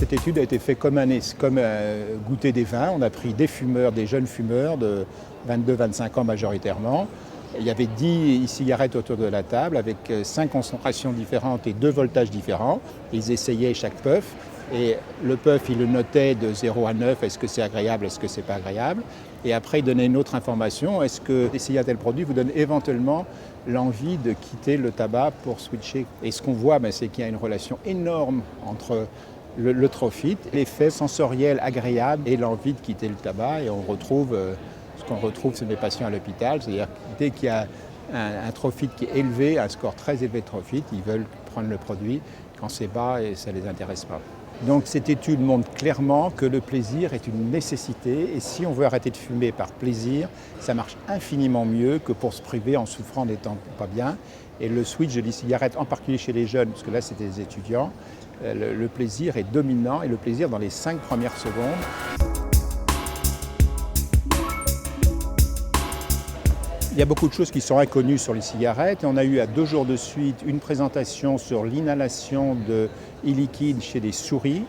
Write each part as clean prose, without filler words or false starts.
Cette étude a été faite comme goûter des vins. On a pris des fumeurs, des jeunes fumeurs de 22-25 ans majoritairement. Il y avait 10 cigarettes autour de la table avec 5 concentrations différentes et 2 voltages différents. Ils essayaient chaque puff et le puff, ils le notaient de 0 à 9. Est-ce que c'est agréable, est-ce que c'est pas agréable? Et après, ils donnaient une autre information. Est-ce que essayer un tel produit vous donne éventuellement l'envie de quitter le tabac pour switcher? Et ce qu'on voit, c'est qu'il y a une relation énorme entre le trophyte, l'effet sensoriel agréable et l'envie de quitter le tabac. Et on retrouve ce qu'on retrouve chez les patients à l'hôpital, c'est-à-dire que dès qu'il y a un trophyte qui est élevé, un score très élevé de trophyte, ils veulent prendre le produit. Quand c'est bas, et ça ne les intéresse pas. Donc cette étude montre clairement que le plaisir est une nécessité et si on veut arrêter de fumer par plaisir, ça marche infiniment mieux que pour se priver en souffrant, n'étant pas bien. Et le switch de l'e-cigarette, en particulier chez les jeunes, parce que là c'était des étudiants, le plaisir est dominant et le plaisir dans les 5 premières secondes. Il y a beaucoup de choses qui sont inconnues sur les cigarettes. On a eu à 2 jours de suite une présentation sur l'inhalation de e-liquide chez des souris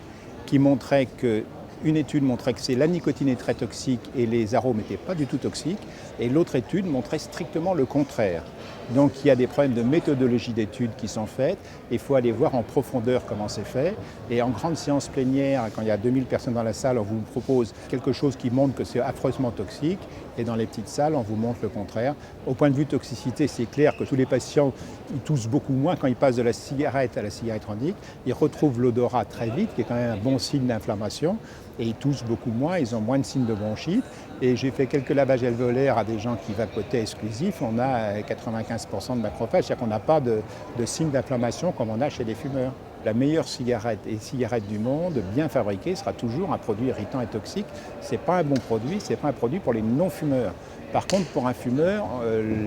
qui montrait que une étude montrait que la nicotine est très toxique et les arômes n'étaient pas du tout toxiques. Et l'autre étude montrait strictement le contraire. Donc il y a des problèmes de méthodologie d'études qui sont faites. Il faut aller voir en profondeur comment c'est fait. Et en grande séance plénière, quand il y a 2000 personnes dans la salle, on vous propose quelque chose qui montre que c'est affreusement toxique. Et dans les petites salles, on vous montre le contraire. Au point de vue toxicité, c'est clair que tous les patients ils toussent beaucoup moins quand ils passent de la cigarette à la cigarette électronique. Ils retrouvent l'odorat très vite, qui est quand même un bon signe d'inflammation. Et ils toussent beaucoup moins, ils ont moins de signes de bronchite. Et j'ai fait quelques lavages alvéolaires à des gens qui vapotaient exclusifs. On a 95% de macrophages, c'est-à-dire qu'on n'a pas de signes d'inflammation comme on a chez les fumeurs. La meilleure cigarette et cigarette du monde, bien fabriquée, sera toujours un produit irritant et toxique. Ce n'est pas un bon produit, ce n'est pas un produit pour les non-fumeurs. Par contre, pour un fumeur,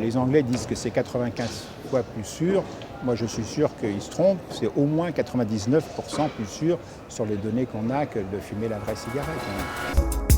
les Anglais disent que c'est 95 fois plus sûr. Moi, je suis sûr qu'ils se trompent. C'est au moins 99% plus sûr sur les données qu'on a que de fumer la vraie cigarette.